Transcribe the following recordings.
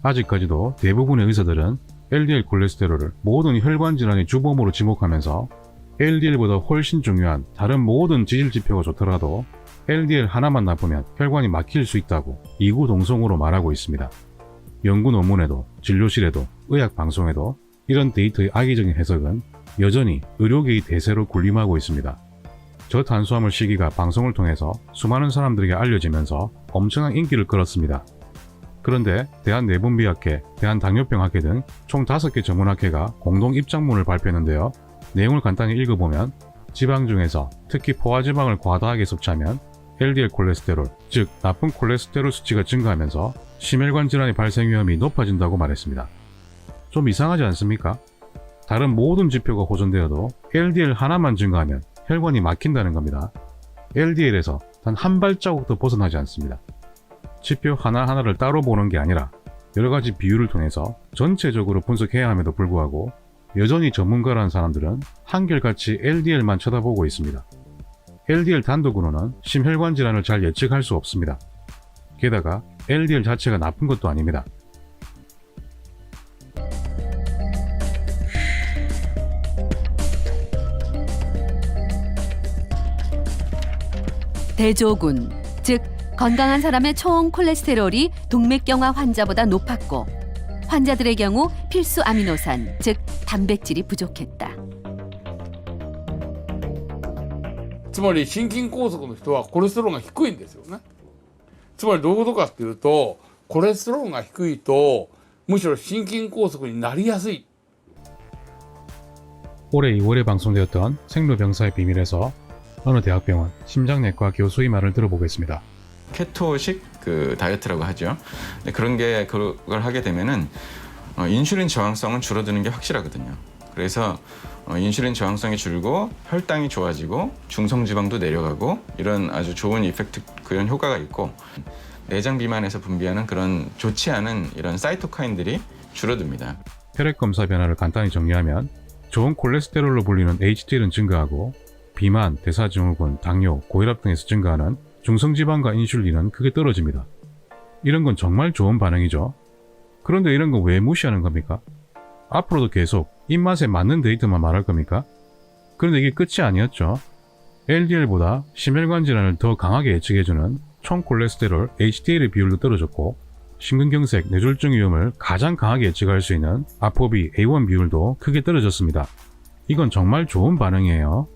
아직까지도 대부분의 의사들은 LDL 콜레스테롤을 모든 혈관 질환의 주범으로 지목하면서 LDL보다 훨씬 중요한 다른 모든 지질 지표가 좋더라도 LDL 하나만 나쁘면 혈관이 막힐 수 있다고 이구동성으로 말하고 있습니다. 연구 논문에도 진료실에도 의학 방송에도 이런 데이터의 악의적인 해석은 여전히 의료계의 대세로 군림하고 있습니다. 저탄수화물 시기가 방송을 통해서 수많은 사람들에게 알려지면서 엄청난 인기를 끌었습니다. 그런데 대한내분비학회, 대한당뇨병학회 등 총 5개 전문학회가 공동 입장문을 발표했는데요. 내용을 간단히 읽어보면 지방 중에서 특히 포화지방을 과다하게 섭취하면 LDL 콜레스테롤, 즉 나쁜 콜레스테롤 수치가 증가하면서 심혈관 질환의 발생 위험이 높아진다고 말했습니다. 좀 이상하지 않습니까? 다른 모든 지표가 호전되어도 LDL 하나만 증가하면 혈관이 막힌다는 겁니다. LDL에서 단 한 발자국도 벗어나지 않습니다. 지표 하나하나를 따로 보는 게 아니라 여러가지 비율을 통해서 전체적으로 분석해야 함에도 불구하고 여전히 전문가라는 사람들은 한결같이 LDL만 쳐다보고 있습니다. LDL 단독으로는 심혈관 질환을 잘 예측할 수 없습니다. 게다가 LDL 자체가 나쁜 것도 아닙니다. 대조군, 즉 건강한 사람의 총 콜레스테롤이 동맥경화 환자보다 높았고 환자들의 경우 필수 아미노산, 즉 단백질이 부족했다. つまり心筋梗塞の人はコレステロールが低いんですよね。つまりどういうことかっていうと、コレステロールが低いとむしろ心筋梗塞になりやすい。 올해 2월에 방송되었던 생로병사의 비밀에서 어느 대학병원 심장내과 교수의 말을 들어보겠습니다. 케토식 다이어트라고 하죠. 근데 그걸 하게 되면은 인슐린 저항성은 줄어드는 게 확실하거든요. 그래서 인슐린 저항성이 줄고 혈당이 좋아지고 중성지방도 내려가고 이런 아주 좋은 이펙트, 그런 효과가 있고 내장 비만에서 분비하는 그런 좋지 않은 이런 사이토카인들이 줄어듭니다. 혈액 검사 변화를 간단히 정리하면 좋은 콜레스테롤로 불리는 HDL은 증가하고 비만, 대사증후군, 당뇨, 고혈압 등에서 증가하는 중성지방과 인슐린은 크게 떨어집니다. 이런 건 정말 좋은 반응이죠. 그런데 이런 건 왜 무시하는 겁니까? 앞으로도 계속 입맛에 맞는 데이터만 말할 겁니까? 그런데 이게 끝이 아니었죠. LDL보다 심혈관 질환을 더 강하게 예측해주는 총 콜레스테롤 HDL의 비율도 떨어졌고 심근경색, 뇌졸중 위험을 가장 강하게 예측할 수 있는 아포비 A1 비율도 크게 떨어졌습니다. 이건 정말 좋은 반응이에요.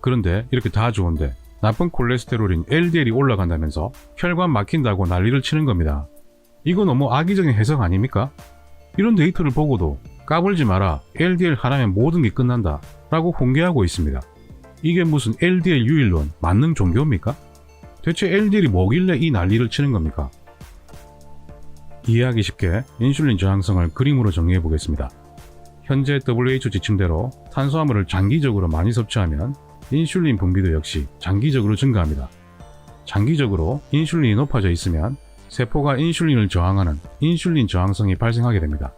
그런데 이렇게 다 좋은데 나쁜 콜레스테롤인 LDL이 올라간다면서 혈관 막힌다고 난리를 치는 겁니다. 이거 너무 악의적인 해석 아닙니까? 이런 데이터를 보고도 까불지 마라, LDL 하나면 모든 게 끝난다 라고 홍계하고 있습니다. 이게 무슨 LDL 유일론, 만능 종교입니까? 대체 LDL이 뭐길래 이 난리를 치는 겁니까? 이해하기 쉽게 인슐린 저항성을 그림으로 정리해 보겠습니다. 현재 WHO 지침대로 탄수화물을 장기적으로 많이 섭취하면 인슐린 분비도 역시 장기적으로 증가합니다. 장기적으로 인슐린이 높아져 있으면 세포가 인슐린을 저항하는 인슐린 저항성이 발생하게 됩니다.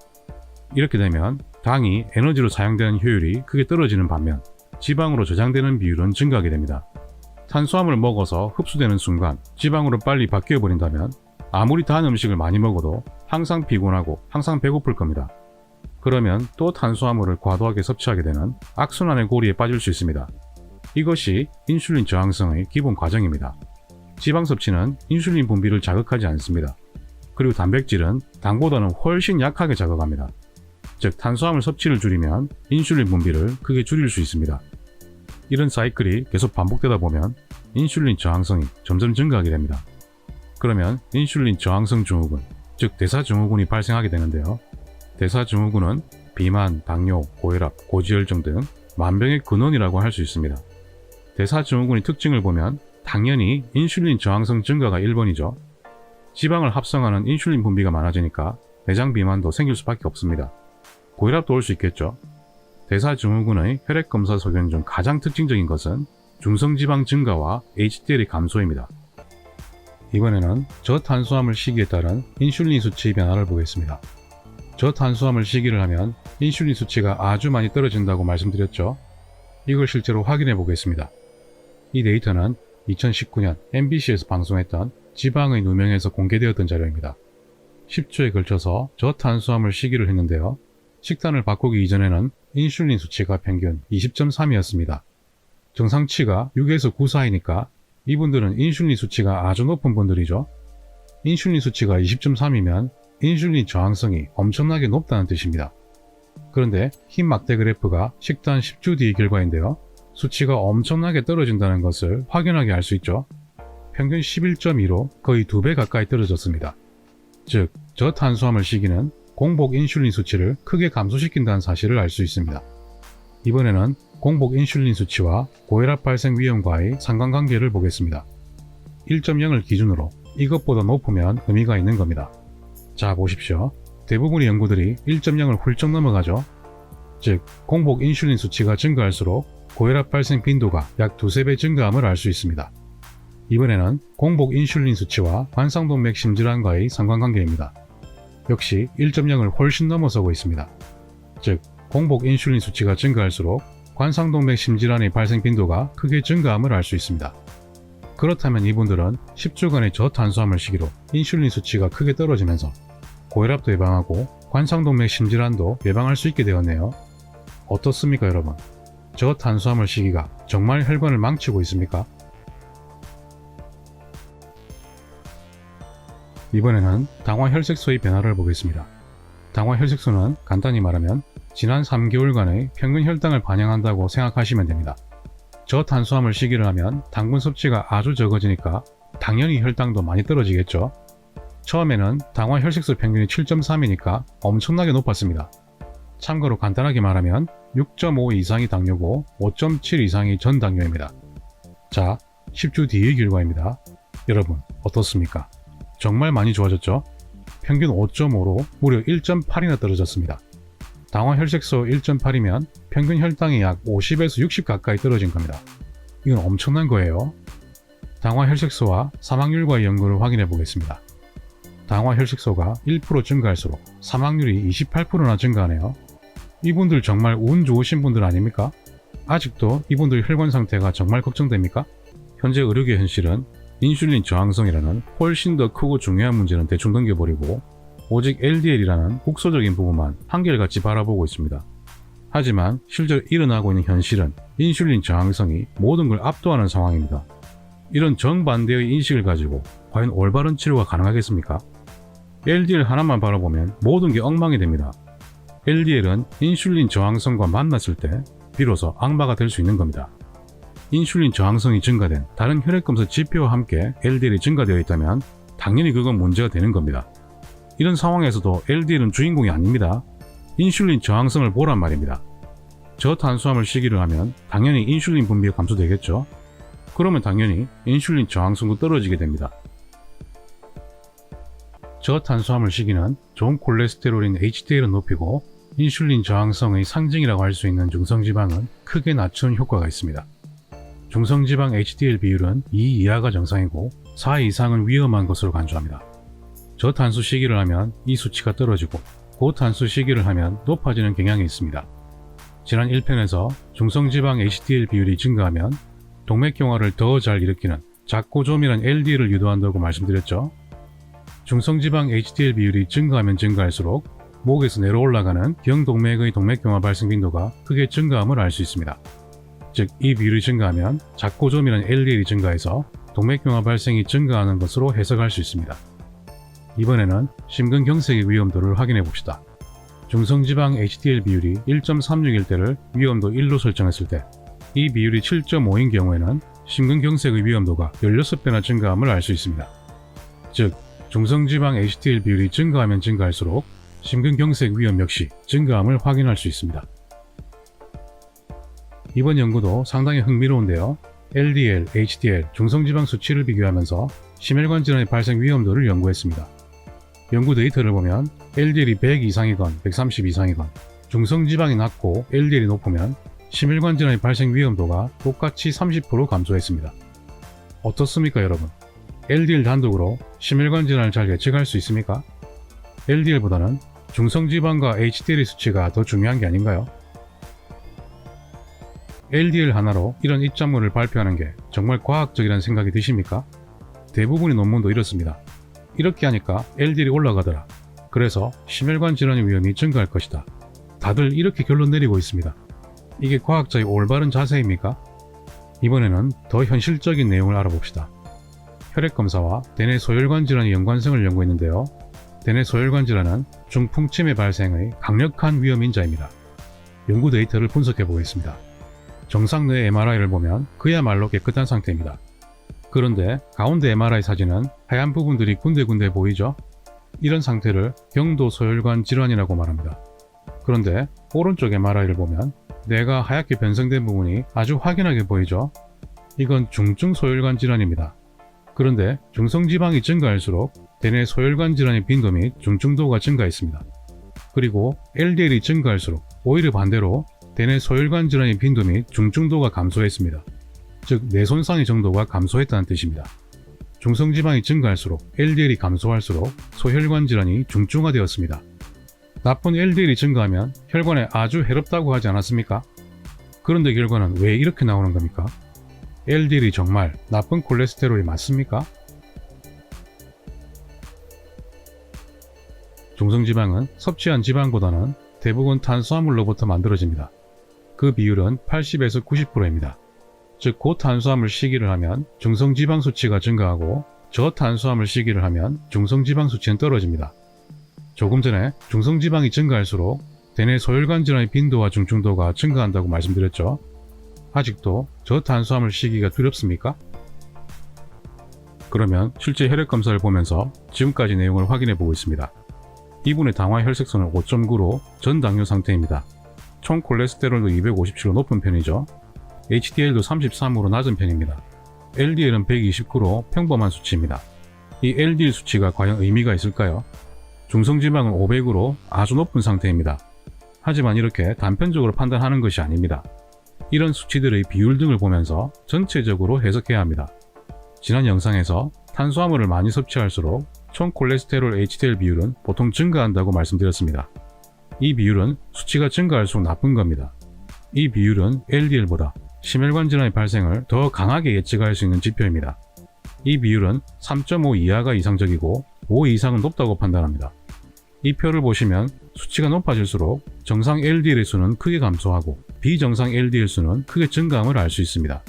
이렇게 되면 당이 에너지로 사용되는 효율이 크게 떨어지는 반면 지방으로 저장되는 비율은 증가하게 됩니다. 탄수화물을 먹어서 흡수되는 순간 지방으로 빨리 바뀌어버린다면 아무리 단 음식을 많이 먹어도 항상 피곤하고 항상 배고플 겁니다. 그러면 또 탄수화물을 과도하게 섭취하게 되는 악순환의 고리에 빠질 수 있습니다. 이것이 인슐린 저항성의 기본 과정입니다. 지방 섭취는 인슐린 분비를 자극하지 않습니다. 그리고 단백질은 당보다는 훨씬 약하게 자극합니다. 즉 탄수화물 섭취를 줄이면 인슐린 분비를 크게 줄일 수 있습니다. 이런 사이클이 계속 반복되다 보면 인슐린 저항성이 점점 증가하게 됩니다. 그러면 인슐린 저항성 증후군, 즉 대사증후군이 발생하게 되는데요. 대사증후군은 비만, 당뇨, 고혈압, 고지혈증 등 만병의 근원이라고 할 수 있습니다. 대사증후군의 특징을 보면 당연히 인슐린 저항성 증가가 1번이죠. 지방을 합성하는 인슐린 분비가 많아지니까 내장 비만도 생길 수밖에 없습니다. 고혈압도 올 수 있겠죠. 대사증후군의 혈액검사 소견 중 가장 특징적인 것은 중성지방 증가와 HDL의 감소입니다. 이번에는 저탄수화물 시기에 따른 인슐린 수치 변화를 보겠습니다. 저탄수화물 시기를 하면 인슐린 수치가 아주 많이 떨어진다고 말씀드렸죠. 이걸 실제로 확인해 보겠습니다. 이 데이터는 2019년 MBC에서 방송했던 지방의 누명에서 공개되었던 자료입니다. 10주에 걸쳐서 저탄수화물 시기를 했는데요. 식단을 바꾸기 이전에는 인슐린 수치가 평균 20.3이었습니다. 정상치가 6에서 9 사이니까 이분들은 인슐린 수치가 아주 높은 분들이죠. 인슐린 수치가 20.3이면 인슐린 저항성이 엄청나게 높다는 뜻입니다. 그런데 흰 막대 그래프가 식단 10주 뒤의 결과인데요. 수치가 엄청나게 떨어진다는 것을 확연하게 알 수 있죠. 평균 11.2로 거의 2배 가까이 떨어졌습니다. 즉, 저탄수화물 시기는 공복 인슐린 수치를 크게 감소시킨다는 사실을 알 수 있습니다. 이번에는 공복 인슐린 수치와 고혈압 발생 위험과의 상관관계를 보겠습니다. 1.0을 기준으로 이것보다 높으면 의미가 있는 겁니다. 자, 보십시오. 대부분의 연구들이 1.0을 훌쩍 넘어가죠. 즉, 공복 인슐린 수치가 증가할수록 고혈압 발생 빈도가 약 2~3배 증가함을 알 수 있습니다. 이번에는 공복 인슐린 수치와 관상동맥 심질환과의 상관관계입니다. 역시 1.0을 훨씬 넘어서고 있습니다. 즉, 공복 인슐린 수치가 증가할수록 관상동맥 심질환의 발생 빈도가 크게 증가함을 알 수 있습니다. 그렇다면 이분들은 10주간의 저탄수화물 시기로 인슐린 수치가 크게 떨어지면서 고혈압도 예방하고 관상동맥 심질환도 예방할 수 있게 되었네요. 어떻습니까, 여러분? 저탄수화물 시기가 정말 혈관을 망치고 있습니까? 이번에는 당화혈색소의 변화를 보겠습니다. 당화혈색소는 간단히 말하면 지난 3개월간의 평균 혈당을 반영한다고 생각하시면 됩니다. 저탄수화물 시기를 하면 당분 섭취가 아주 적어지니까 당연히 혈당도 많이 떨어지겠죠. 처음에는 당화혈색소 평균이 7.3이니까 엄청나게 높았습니다. 참고로 간단하게 말하면 6.5 이상이 당뇨고 5.7 이상이 전당뇨입니다. 자, 10주 뒤의 결과입니다. 여러분, 어떻습니까? 정말 많이 좋아졌죠? 평균 5.5로 무려 1.8이나 떨어졌습니다. 당화혈색소 1.8이면 평균 혈당이 약 50에서 60 가까이 떨어진 겁니다. 이건 엄청난 거예요. 당화혈색소와 사망률과의 연관을 확인해 보겠습니다. 당화혈색소가 1% 증가할수록 사망률이 28%나 증가하네요. 이분들 정말 운 좋으신 분들 아닙니까? 아직도 이분들 혈관 상태가 정말 걱정됩니까? 현재 의료계 현실은 인슐린 저항성이라는 훨씬 더 크고 중요한 문제는 대충 넘겨버리고 오직 LDL이라는 국소적인 부분만 한결같이 바라보고 있습니다. 하지만 실제로 일어나고 있는 현실은 인슐린 저항성이 모든 걸 압도하는 상황입니다. 이런 정반대의 인식을 가지고 과연 올바른 치료가 가능하겠습니까? LDL 하나만 바라보면 모든 게 엉망이 됩니다. LDL은 인슐린 저항성과 만났을 때 비로소 악마가 될 수 있는 겁니다. 인슐린 저항성이 증가된 다른 혈액검사 지표와 함께 LDL이 증가되어 있다면 당연히 그건 문제가 되는 겁니다. 이런 상황에서도 LDL은 주인공이 아닙니다. 인슐린 저항성을 보란 말입니다. 저탄수화물 시기를 하면 당연히 인슐린 분비가 감소되겠죠. 그러면 당연히 인슐린 저항성도 떨어지게 됩니다. 저탄수화물 시기는 좋은 콜레스테롤인 HDL을 높이고 인슐린 저항성의 상징이라고 할 수 있는 중성지방은 크게 낮추는 효과가 있습니다. 중성지방 HDL 비율은 2 이하가 정상이고 4 이상은 위험한 것으로 간주합니다. 저탄수 시기를 하면 이 수치가 떨어지고 고탄수 시기를 하면 높아지는 경향이 있습니다. 지난 1편에서 중성지방 HDL 비율이 증가하면 동맥경화를 더 잘 일으키는 작고 조밀한 LDL을 유도한다고 말씀드렸죠. 중성지방 HDL 비율이 증가하면 증가할수록 목에서 내려 올라가는 경동맥의 동맥경화 발생 빈도가 크게 증가함을 알 수 있습니다. 즉, 이 비율이 증가하면 작고 조밀한 LDL이 증가해서 동맥경화 발생이 증가하는 것으로 해석할 수 있습니다. 이번에는 심근경색의 위험도를 확인해 봅시다. 중성지방 HDL 비율이 1.36일 때를 위험도 1로 설정했을 때 이 비율이 7.5인 경우에는 심근경색의 위험도가 16배나 증가함을 알 수 있습니다. 즉, 중성지방 HDL 비율이 증가하면 증가할수록 심근경색 위험 역시 증가함을 확인할 수 있습니다. 이번 연구도 상당히 흥미로운데요. LDL, HDL, 중성지방 수치를 비교하면서 심혈관 질환의 발생 위험도를 연구했습니다. 연구 데이터를 보면 LDL이 100 이상이건 130 이상이건 중성지방이 낮고 LDL이 높으면 심혈관 질환의 발생 위험도가 똑같이 30% 감소했습니다. 어떻습니까, 여러분? LDL 단독으로 심혈관 질환을 잘 예측할 수 있습니까? LDL보다는 중성지방과 HDL의 수치가 더 중요한 게 아닌가요? LDL 하나로 이런 입장문을 발표하는 게 정말 과학적이라는 생각이 드십니까? 대부분의 논문도 이렇습니다. 이렇게 하니까 LDL이 올라가더라. 그래서 심혈관 질환의 위험이 증가할 것이다. 다들 이렇게 결론 내리고 있습니다. 이게 과학자의 올바른 자세입니까? 이번에는 더 현실적인 내용을 알아봅시다. 혈액검사와 대뇌 소혈관 질환의 연관성을 연구했는데요. 대뇌 소혈관 질환은 중풍침의 발생의 강력한 위험 인자입니다. 연구 데이터를 분석해 보겠습니다. 정상 뇌 MRI를 보면 그야말로 깨끗한 상태입니다. 그런데 가운데 MRI 사진은 하얀 부분들이 군데군데 보이죠? 이런 상태를 경도 소혈관 질환이라고 말합니다. 그런데 오른쪽 MRI를 보면 뇌가 하얗게 변성된 부분이 아주 확연하게 보이죠? 이건 중증 소혈관 질환입니다. 그런데 중성지방이 증가할수록 대뇌 소혈관 질환의 빈도 및 중증도가 증가했습니다. 그리고 LDL이 증가할수록 오히려 반대로 대뇌 소혈관 질환의 빈도 및 중증도가 감소했습니다. 즉, 뇌 손상의 정도가 감소했다는 뜻입니다. 중성지방이 증가할수록 LDL이 감소할수록 소혈관 질환이 중증화되었습니다. 나쁜 LDL이 증가하면 혈관에 아주 해롭다고 하지 않았습니까? 그런데 결과는 왜 이렇게 나오는 겁니까? LDL이 정말 나쁜 콜레스테롤이 맞습니까? 중성지방은 섭취한 지방보다는 대부분 탄수화물로부터 만들어집니다. 그 비율은 80에서 90%입니다. 즉, 고탄수화물 식이를 하면 중성지방 수치가 증가하고 저탄수화물 식이를 하면 중성지방 수치는 떨어집니다. 조금 전에 중성지방이 증가할수록 대뇌 소혈관 질환의 빈도와 중증도가 증가한다고 말씀드렸죠. 아직도 저탄수화물 식이가 두렵습니까? 그러면 실제 혈액검사를 보면서 지금까지 내용을 확인해 보고 있습니다. 이분의 당화 혈색소는 5.9로 전당뇨 상태입니다. 총 콜레스테롤도 257로 높은 편이죠. HDL도 33으로 낮은 편입니다. LDL은 129로 평범한 수치입니다. 이 LDL 수치가 과연 의미가 있을까요? 중성지방은 500으로 아주 높은 상태입니다. 하지만 이렇게 단편적으로 판단하는 것이 아닙니다. 이런 수치들의 비율 등을 보면서 전체적으로 해석해야 합니다. 지난 영상에서 탄수화물을 많이 섭취할수록 총 콜레스테롤 HDL 비율은 보통 증가한다고 말씀드렸습니다. 이 비율은 수치가 증가할수록 나쁜 겁니다. 이 비율은 LDL보다 심혈관 질환의 발생을 더 강하게 예측할 수 있는 지표입니다. 이 비율은 3.5 이하가 이상적이고 5 이상은 높다고 판단합니다. 이 표를 보시면 수치가 높아질수록 정상 LDL의 수는 크게 감소하고 비정상 LDL 수는 크게 증가함을 알 수 있습니다.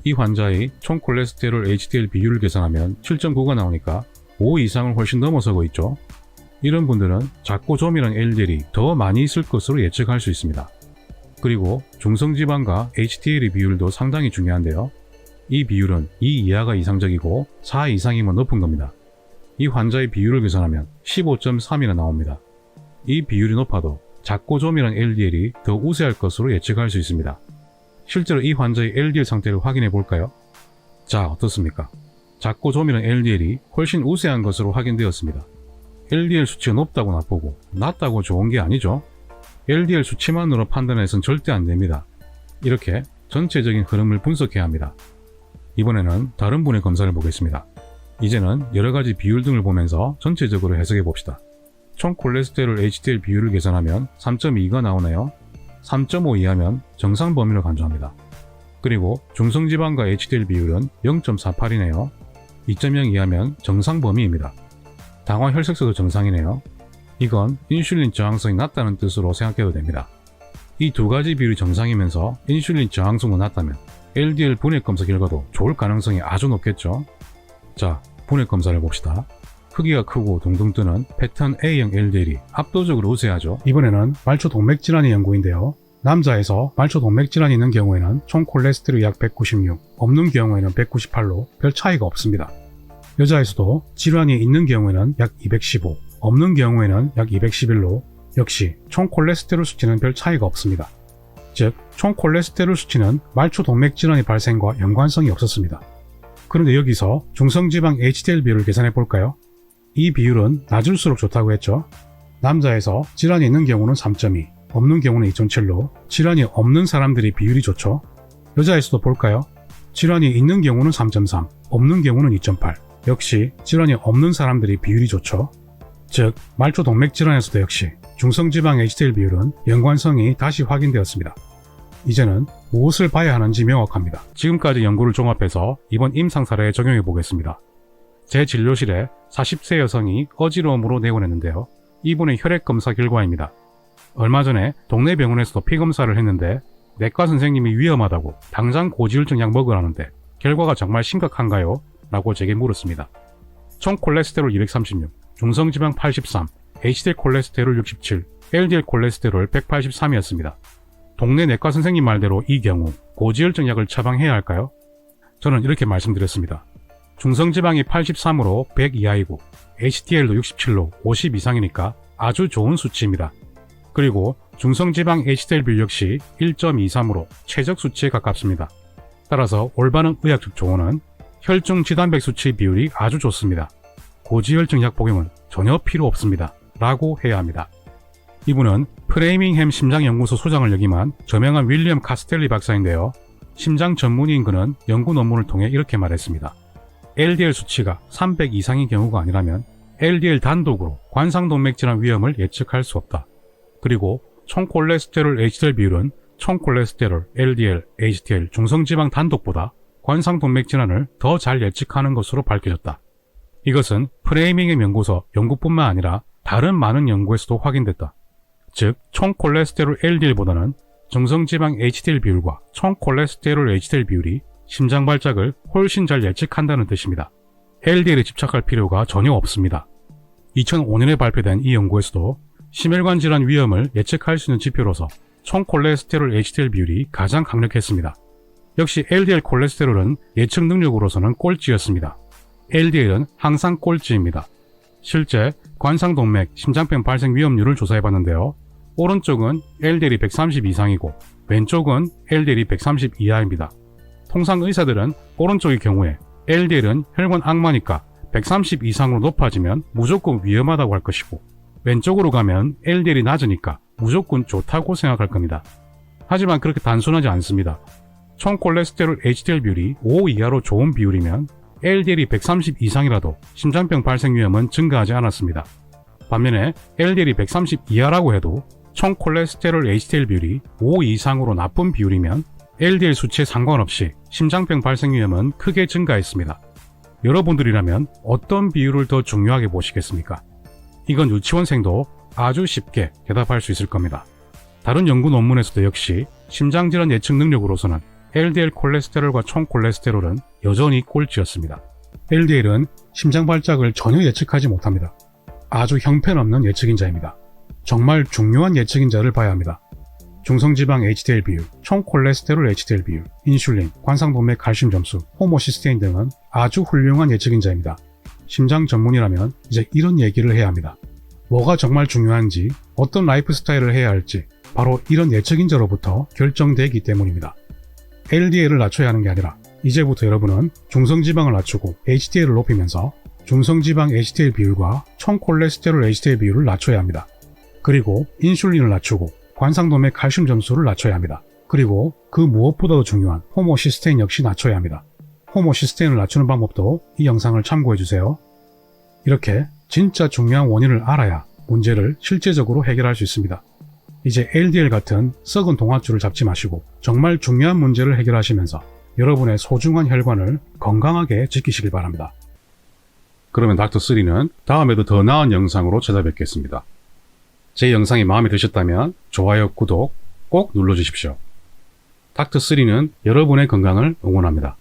이 환자의 총 콜레스테롤 HDL 비율을 계산하면 7.9가 나오니까 5 이상을 훨씬 넘어서고 있죠. 이런 분들은 작고 조밀한 LDL이 더 많이 있을 것으로 예측할 수 있습니다. 그리고 중성지방과 HDL의 비율도 상당히 중요한데요. 이 비율은 2 이하가 이상적이고 4 이상이면 높은 겁니다. 이 환자의 비율을 계산하면 15.3이나 나옵니다. 이 비율이 높아도 작고 조밀한 LDL이 더 우세할 것으로 예측할 수 있습니다. 실제로 이 환자의 LDL 상태를 확인해 볼까요? 자, 어떻습니까? 작고 조밀한 LDL이 훨씬 우세한 것으로 확인되었습니다. LDL 수치가 높다고 나쁘고 낮다고 좋은 게 아니죠. LDL 수치만으로 판단해서는 절대 안 됩니다. 이렇게 전체적인 흐름을 분석해야 합니다. 이번에는 다른 분의 검사를 보겠습니다. 이제는 여러가지 비율 등을 보면서 전체적으로 해석해 봅시다. 총 콜레스테롤 HDL 비율을 계산하면 3.2가 나오네요. 3.5 이하면 정상 범위로 간주합니다. 그리고 중성지방과 HDL 비율은 0.48이네요. 2.0 이하면 정상 범위입니다. 당화 혈색소도 정상이네요. 이건 인슐린 저항성이 낮다는 뜻으로 생각해도 됩니다. 이 두 가지 비율이 정상이면서 인슐린 저항성도 낮다면 LDL 분해 검사 결과도 좋을 가능성이 아주 높겠죠. 자, 분해 검사를 봅시다. 크기가 크고 둥둥 뜨는 패턴 A형 LDL이 압도적으로 우세하죠. 이번에는 말초 동맥 질환의 연구인데요. 남자에서 말초 동맥 질환이 있는 경우에는 총 콜레스테롤이 약 196, 없는 경우에는 198로 별 차이가 없습니다. 여자에서도 질환이 있는 경우에는 약 215, 없는 경우에는 약 211로 역시 총 콜레스테롤 수치는 별 차이가 없습니다. 즉, 총 콜레스테롤 수치는 말초 동맥 질환의 발생과 연관성이 없었습니다. 그런데 여기서 중성지방 HDL 비율을 계산해 볼까요? 이 비율은 낮을수록 좋다고 했죠. 남자에서 질환이 있는 경우는 3.2, 없는 경우는 2.7로 질환이 없는 사람들이 비율이 좋죠. 여자에서도 볼까요? 질환이 있는 경우는 3.3, 없는 경우는 2.8. 역시 질환이 없는 사람들이 비율이 좋죠. 즉, 말초 동맥 질환에서도 역시 중성지방 HDL 비율은 연관성이 다시 확인되었습니다. 이제는 무엇을 봐야 하는지 명확합니다. 지금까지 연구를 종합해서 이번 임상 사례에 적용해 보겠습니다. 제 진료실에 40세 여성이 어지러움으로 내원했는데요. 이분의 혈액 검사 결과입니다. 얼마 전에 동네 병원에서도 피 검사를 했는데 내과 선생님이 위험하다고 당장 고지혈증 약 먹으라는데 결과가 정말 심각한가요? 라고 제게 물었습니다. 총 콜레스테롤 236, 중성지방 83, HDL 콜레스테롤 67, LDL 콜레스테롤 183이었습니다. 동네 내과 선생님 말대로 이 경우 고지혈증 약을 처방해야 할까요? 저는 이렇게 말씀드렸습니다. 중성지방이 83으로 100 이하이고 HDL도 67로 50 이상이니까 아주 좋은 수치입니다. 그리고 중성지방 HDL 비율 역시 1.23으로 최적 수치에 가깝습니다. 따라서 올바른 의학적 조언은 혈중 지단백 수치 비율이 아주 좋습니다. 고지혈증 약 복용은 전혀 필요 없습니다. 라고 해야 합니다. 이분은 프레이밍햄 심장연구소 소장을 역임한 저명한 윌리엄 카스텔리 박사인데요. 심장 전문의인 그는 연구 논문을 통해 이렇게 말했습니다. LDL 수치가 300 이상인 경우가 아니라면 LDL 단독으로 관상동맥 질환 위험을 예측할 수 없다. 그리고 총 콜레스테롤 HDL 비율은 총 콜레스테롤, LDL, HDL, 중성지방 단독보다 관상동맥 질환을 더 잘 예측하는 것으로 밝혀졌다. 이것은 프레이밍의 연구소 연구뿐만 아니라 다른 많은 연구에서도 확인됐다. 즉, 총 콜레스테롤 LDL보다는 중성지방 HDL 비율과 총 콜레스테롤 HDL 비율이 심장 발작을 훨씬 잘 예측한다는 뜻입니다. LDL에 집착할 필요가 전혀 없습니다. 2005년에 발표된 이 연구에서도 심혈관 질환 위험을 예측할 수 있는 지표로서 총 콜레스테롤 HDL 비율이 가장 강력했습니다. 역시 LDL 콜레스테롤은 예측 능력으로서는 꼴찌였습니다. LDL은 항상 꼴찌입니다. 실제 관상동맥, 심장병 발생 위험률을 조사해봤는데요. 오른쪽은 LDL이 130 이상이고 왼쪽은 LDL이 130 이하입니다. 통상 의사들은 오른쪽의 경우에 LDL은 혈관 악마니까 130 이상으로 높아지면 무조건 위험하다고 할 것이고 왼쪽으로 가면 LDL이 낮으니까 무조건 좋다고 생각할 겁니다. 하지만 그렇게 단순하지 않습니다. 총 콜레스테롤 HDL 비율이 5 이하로 좋은 비율이면 LDL이 130 이상이라도 심장병 발생 위험은 증가하지 않았습니다. 반면에 LDL이 130 이하라고 해도 총 콜레스테롤 HDL 비율이 5 이상으로 나쁜 비율이면 LDL 수치에 상관없이 심장병 발생 위험은 크게 증가했습니다. 여러분들이라면 어떤 비율을 더 중요하게 보시겠습니까? 이건 유치원생도 아주 쉽게 대답할 수 있을 겁니다. 다른 연구 논문에서도 역시 심장질환 예측 능력으로서는 LDL 콜레스테롤과 총 콜레스테롤은 여전히 꼴찌였습니다. LDL은 심장 발작을 전혀 예측하지 못합니다. 아주 형편없는 예측인자입니다. 정말 중요한 예측인자를 봐야 합니다. 중성지방 HDL 비율, 총 콜레스테롤 HDL 비율, 인슐린, 관상동맥 칼슘 점수, 호모시스테인 등은 아주 훌륭한 예측인자입니다. 심장 전문이라면 이제 이런 얘기를 해야 합니다. 뭐가 정말 중요한지, 어떤 라이프 스타일을 해야 할지 바로 이런 예측인자로부터 결정되기 때문입니다. LDL을 낮춰야 하는 게 아니라 이제부터 여러분은 중성지방을 낮추고 HDL을 높이면서 중성지방 HDL 비율과 총 콜레스테롤 HDL 비율을 낮춰야 합니다. 그리고 인슐린을 낮추고 관상동맥 칼슘 점수를 낮춰야 합니다. 그리고 그 무엇보다도 중요한 호모시스테인 역시 낮춰야 합니다. 호모시스테인을 낮추는 방법도 이 영상을 참고해주세요. 이렇게 진짜 중요한 원인을 알아야 문제를 실제적으로 해결할 수 있습니다. 이제 LDL 같은 썩은 동아줄을 잡지 마시고 정말 중요한 문제를 해결하시면서 여러분의 소중한 혈관을 건강하게 지키시길 바랍니다. 그러면 닥터3는 다음에도 더 나은 영상으로 찾아뵙겠습니다. 제 영상이 마음에 드셨다면 좋아요, 구독 꼭 눌러주십시오. 닥터3는 여러분의 건강을 응원합니다.